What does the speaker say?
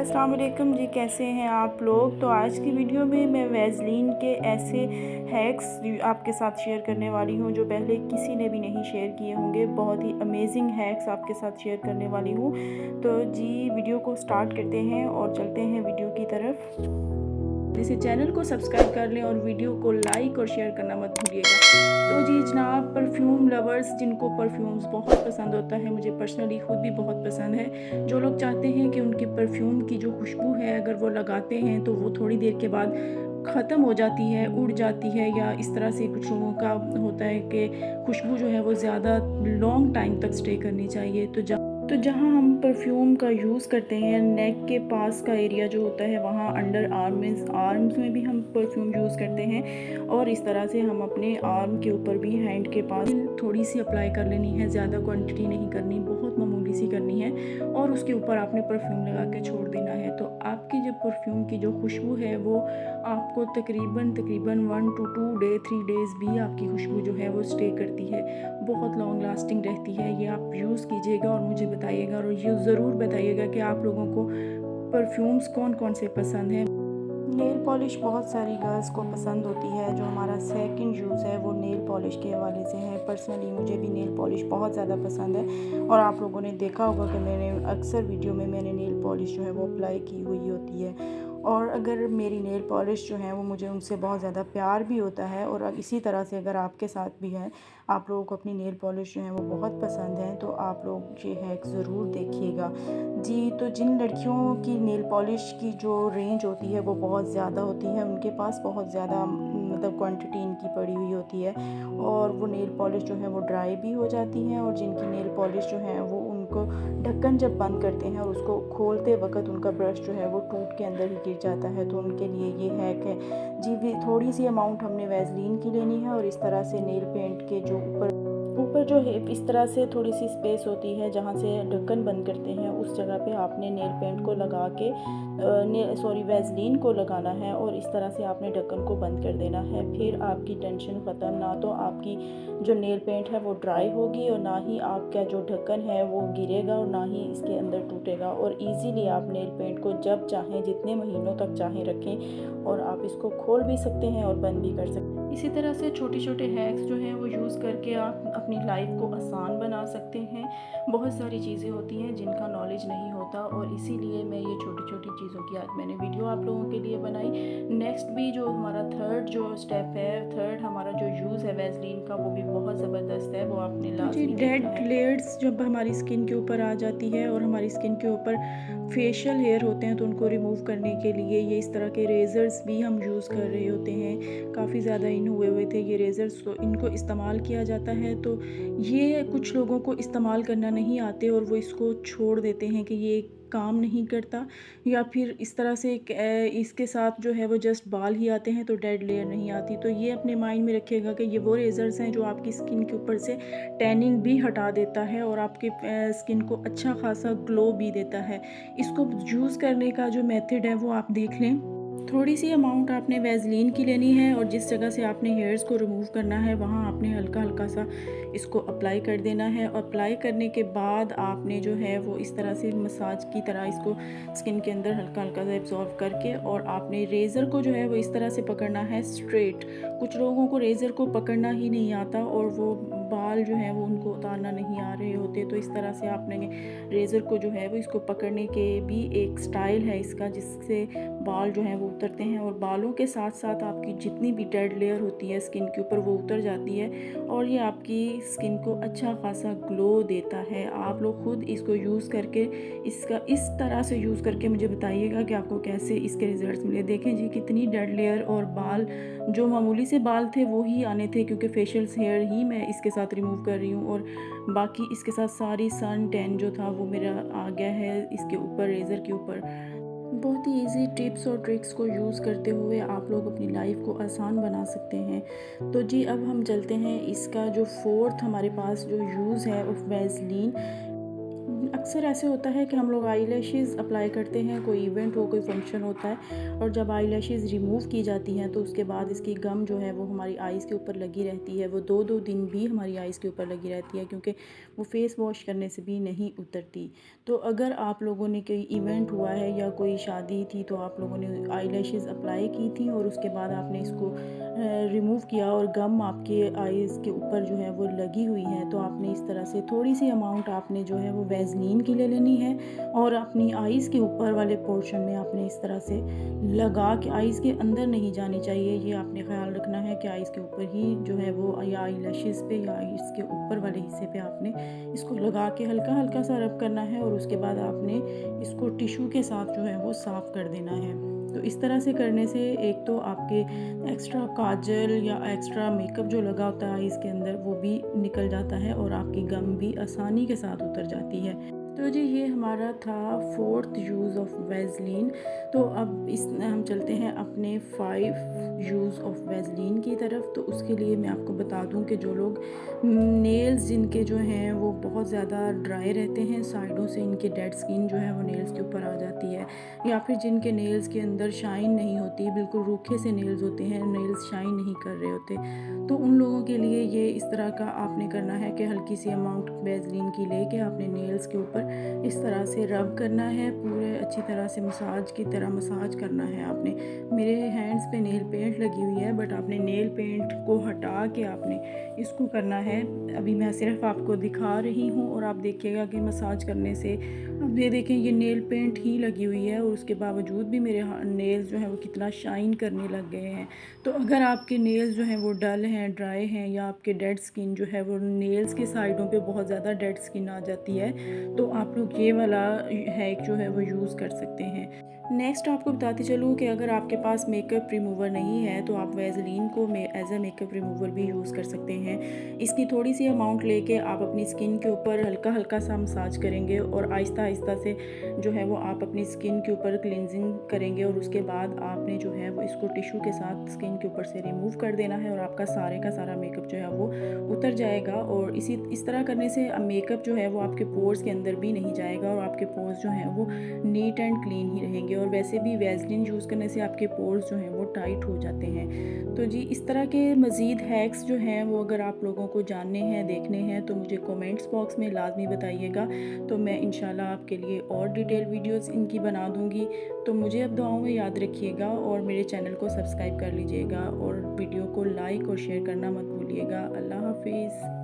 अस्सलाम वालेकुम जी, कैसे हैं आप लोग। तो आज की वीडियो में मैं वैसलीन के ऐसे हैक्स आपके साथ शेयर करने वाली हूँ जो पहले किसी ने भी नहीं शेयर किए होंगे। बहुत ही अमेजिंग हैक्स आपके साथ शेयर करने वाली हूँ। तो जी वीडियो को स्टार्ट करते हैं और चलते हैं वीडियो की तरफ। इसे चैनल को सब्सक्राइब कर लें और वीडियो को लाइक और शेयर करना मत भूलिएगा। तो जी जनाब, परफ्यूम लवर्स जिनको परफ्यूम्स बहुत पसंद होता है, मुझे पर्सनली खुद भी बहुत पसंद है, जो लोग चाहते हैं कि उनकी परफ्यूम की जो खुशबू है अगर वो लगाते हैं तो वो थोड़ी देर के बाद ख़त्म हो जाती है, उड़ जाती है, या इस तरह से कुछ लोगों का होता है कि खुशबू जो है वो ज़्यादा लॉन्ग टाइम तक स्टे करनी चाहिए। तो जहाँ हम परफ्यूम का यूज़ करते हैं, नेक के पास का एरिया जो होता है वहाँ अंडर आर्म्स में भी हम परफ्यूम यूज़ करते हैं, और इस तरह से हम अपने आर्म के ऊपर भी, हैंड के पास थोड़ी सी अप्लाई कर लेनी है, ज़्यादा क्वांटिटी नहीं करनी, बहुत मामूली सी करनी है, और उसके ऊपर आपने परफ्यूम लगा के छोड़ देना है। तो आपकी जो परफ्यूम की जो खुशबू है वो आपको तकरीबन 1 to 3 डेज़ भी आपकी खुशबू जो है वो स्टे करती है, बहुत लॉन्ग लास्टिंग रहती है। ये आप यूज़ कीजिएगा और मुझे बताइएगा, और ये ज़रूर बताइएगा कि आप लोगों को परफ्यूम्स कौन कौन से पसंद हैं। नेल पॉलिश बहुत सारी गर्ल्स को पसंद होती है। जो हमारा सेकंड यूज़ है वो नेल पॉलिश के हवाले से है। पर्सनली मुझे भी नेल पॉलिश बहुत ज़्यादा पसंद है, और आप लोगों ने देखा होगा कि मैंने अक्सर वीडियो में मैंने नेल पॉलिश जो है वो अप्लाई की हुई होती है। और अगर मेरी नेल पॉलिश जो है वो, मुझे उनसे बहुत ज़्यादा प्यार भी होता है, और इसी तरह से अगर आपके साथ भी है, आप लोगों को अपनी नेल पॉलिश जो है वो बहुत पसंद है, तो आप लोग ये हैक ज़रूर देखिएगा जी। तो जिन लड़कियों की नेल पॉलिश की जो रेंज होती है वो बहुत ज़्यादा होती है, उनके पास बहुत ज़्यादा मतलब क्वांटिटी इनकी पड़ी हुई होती है, और वो नेल पॉलिश जो है वो ड्राई भी हो जाती है, और जिनकी नेल पॉलिश जो है वो, उनको ढक्कन जब बंद करते हैं और उसको खोलते वक्त उनका ब्रश जो है वो टूट के अंदर ही गिर जाता है, तो उनके लिए ये हैक है जी। भी थोड़ी सी अमाउंट हमने वैसलीन की लेनी है, और इस तरह से नेल पेंट के जो ऊपर जो है इस तरह से थोड़ी सी स्पेस होती है जहाँ से ढक्कन बंद करते हैं, उस जगह पे आपने नेल पेंट को लगा के वैसलीन को लगाना है, और इस तरह से आपने ढक्कन को बंद कर देना है। फिर आपकी टेंशन ख़त्म, ना तो आपकी जो नेल पेंट है वो ड्राई होगी, और ना ही आपका जो ढक्कन है वो गिरेगा, और ना ही इसके अंदर टूटेगा, और इजीली आप नेल पेंट को जब चाहें, जितने महीनों तक चाहें रखें, और आप इसको खोल भी सकते हैं और बंद भी कर सकते हैं। इसी तरह से छोटे छोटे हैक्स जो हैं वो यूज़ करके आप अपनी लाइफ को आसान बना सकते हैं। बहुत सारी चीज़ें होती हैं जिनका नॉलेज नहीं होता, और इसीलिए मैं ये छोटी छोटी चीज़ों की आज मैंने वीडियो आप लोगों के लिए बनाई। नेक्स्ट भी जो हमारा थर्ड जो स्टेप है, थर्ड हमारा जो यूज़ है वैसलीन का, वो भी बहुत ज़बरदस्त है, वो आपने लाजमी देखना है। डेड लेयर्स जब हमारी स्किन के ऊपर आ जाती है, और हमारी स्किन के ऊपर फेशियल हेयर होते हैं, तो उनको रिमूव करने के लिए ये इस तरह के रेज़र्स भी हम यूज़ कर रहे होते हैं। काफ़ी ज़्यादा इन हुए थे ये रेज़र्स, तो इनको इस्तेमाल किया जाता है। तो ये कुछ लोगों को इस्तेमाल करना नहीं आते, और वो इसको छोड़ देते हैं कि ये काम नहीं करता, या फिर इस तरह से इसके साथ जो है वो जस्ट बाल ही आते हैं, तो डेड लेयर नहीं आती। तो ये अपने माइंड में रखिएगा कि ये वो रेज़र्स हैं जो आपकी स्किन के ऊपर से टैनिंग भी हटा देता है, और आपके स्किन को अच्छा खासा ग्लो भी देता है। इसको यूज़ करने का जो मेथड है वो आप देख लें। थोड़ी सी अमाउंट आपने वैसलीन की लेनी है, और जिस जगह से आपने हेयर्स को रिमूव करना है वहाँ आपने हल्का हल्का सा इसको अप्लाई कर देना है। अप्लाई करने के बाद आपने जो है वो इस तरह से मसाज की तरह इसको स्किन के अंदर हल्का हल्का सा एब्जॉर्ब करके, और आपने रेज़र को जो है वो इस तरह से पकड़ना है स्ट्रेट। कुछ लोगों को रेज़र को पकड़ना ही नहीं आता, और वो बाल जो है वो उनको उतारना नहीं आ रहे होते, तो इस तरह से आपने रेज़र को जो है वो इसको पकड़ने के भी एक स्टाइल है इसका, जिससे बाल जो हैं वो उतरते हैं, और बालों के साथ साथ आपकी जितनी भी डेड लेयर होती है स्किन के ऊपर वो उतर जाती है, और ये आपकी स्किन को अच्छा खासा ग्लो देता है। आप लोग खुद इसको यूज़ करके, इसका इस तरह से यूज़ करके मुझे बताइएगा कि आपको कैसे इसके रिजल्ट्स मिले। देखें जी कितनी डेड लेयर और बाल, जो मामूली से बाल थे वो ही आने थे, क्योंकि फेशियल हेयर ही मैं इसके साथ रिमूव कर रही हूँ, और बाकी इसके साथ सारी सन टैन जो था वो मेरा आ गया है इसके ऊपर, रेज़र के ऊपर। बहुत ही इजी टिप्स और ट्रिक्स को यूज़ करते हुए आप लोग अपनी लाइफ को आसान बना सकते हैं। तो जी अब हम चलते हैं, इसका जो फोर्थ हमारे पास जो यूज़ है ऑफ वैसलीन। अक्सर ऐसे होता है कि हम लोग आई लैशेज़ अप्लाई करते हैं, कोई इवेंट हो, कोई फंक्शन होता है और जब आई लैशेज़ रिमूव की जाती हैं तो उसके बाद इसकी गम जो है वो हमारी आइज़ के ऊपर लगी रहती है। वो 2-2 दिन भी हमारी आइज़ के ऊपर लगी रहती है क्योंकि वो फेस वॉश करने से भी नहीं उतरती। तो अगर आप लोगों ने कोई इवेंट हुआ है या कोई शादी थी तो आप लोगों ने आई लैशेज़ अप्लाई की थी और उसके बाद आपने इसको रिमूव किया और गम आपके आईज़ के ऊपर जो है वो लगी हुई है, तो आपने इस तरह से थोड़ी सी अमाउंट आपने जो है वो वैज़लीन की ले लेनी है और अपनी आईज़ के ऊपर वाले पोर्शन में आपने इस तरह से लगा के, आईज़ के अंदर नहीं जानी चाहिए, ये आपने ख़्याल रखना है कि आईज़ के ऊपर ही जो है वो, या आई लैशेज़ पे या आईज़ के ऊपर वाले हिस्से पे आपने इसको लगा के हल्का हल्का सा रब करना है और उसके बाद आपने इसको टिशू के साथ जो है वो साफ़ कर देना है। तो इस तरह से करने से एक तो आपके एक्स्ट्रा काजल या एक्स्ट्रा मेकअप जो लगा होता है आईज़ के अंदर वो भी निकल जाता है और आपकी गम भी आसानी के साथ उतर जाती है। तो जी ये हमारा था 4th यूज़ ऑफ वैज़लीन। तो अब इस हम चलते हैं अपने 5 यूज़ ऑफ वैज़लीन की तरफ। तो उसके लिए मैं आपको बता दूं कि जो लोग नेल्स जिनके जो हैं वो बहुत ज़्यादा ड्राई रहते हैं, साइडों से इनके डेड स्किन जो है वो नेल्स के ऊपर आ जाती है, या फिर जिनके नेल्स के अंदर शाइन नहीं होती, बिल्कुल रूखे से नेल्स होते हैं, नेल्स शाइन नहीं कर रहे होते, तो उन लोगों के लिए ये इस तरह का आपने करना है कि हल्की सी अमाउंट वैज़लीन की लेके आपने नेल्स के ऊपर इस तरह से रब करना है, पूरे अच्छी तरह से मसाज की तरह मसाज करना है आपने। मेरे हैंड्स पे नेल पेंट लगी हुई है बट आपने नेल पेंट को हटा के आपने इसको करना है। अभी मैं सिर्फ आपको दिखा रही हूँ और आप देखिएगा कि मसाज करने से, अब ये देखें ये नेल पेंट ही लगी हुई है और उसके बावजूद भी मेरे नेल्स जो हैं वो कितना शाइन करने लग गए हैं। तो अगर आपके नेल्स जो हैं वो डल हैं, ड्राई हैं, या आपके डेड स्किन जो है वो नेल्स के साइडों पे बहुत ज़्यादा डेड स्किन आ जाती है, तो आप लोग ये वाला हैक जो है वो यूज़ कर सकते हैं। नेक्स्ट आपको बताती चलूँ कि अगर आपके पास मेकअप रिमूवर नहीं है तो आप वैज़लीन को एज अ मेकअप रिमूवर भी यूज़ कर सकते हैं। इसकी थोड़ी सी अमाउंट लेके आप अपनी स्किन के ऊपर हल्का हल्का सा मसाज करेंगे और आहिस्ता आहिस्ता से जो है वो आप अपनी स्किन के ऊपर क्लिनजिंग करेंगे और उसके बाद आपने जो है वो इसको टिश्यू के साथ स्किन के ऊपर से रिमूव कर देना है और आपका सारे का सारा मेकअप जो है वो उतर जाएगा। और इस तरह करने से मेकअप जो है वो आपके पोर्स के अंदर भी नहीं जाएगा और आपके पोर्स जो हैं वो नीट एंड क्लीन ही रहेंगे। और वैसे भी वैज़लीन यूज़ करने से आपके पोर्स जो हैं वो टाइट हो जाते हैं। तो जी इस तरह के मज़ीद हैक्स जो हैं वो अगर आप लोगों को जानने हैं, देखने हैं, तो मुझे कमेंट्स बॉक्स में लाजमी बताइएगा, तो मैं इंशाल्लाह आपके लिए और डिटेल वीडियोस इनकी बना दूँगी। तो मुझे अब दुआओं में याद रखिएगा और मेरे चैनल को सब्सक्राइब कर लीजिएगा और वीडियो को लाइक और शेयर करना मत भूलिएगा। अल्लाह हाफिज़।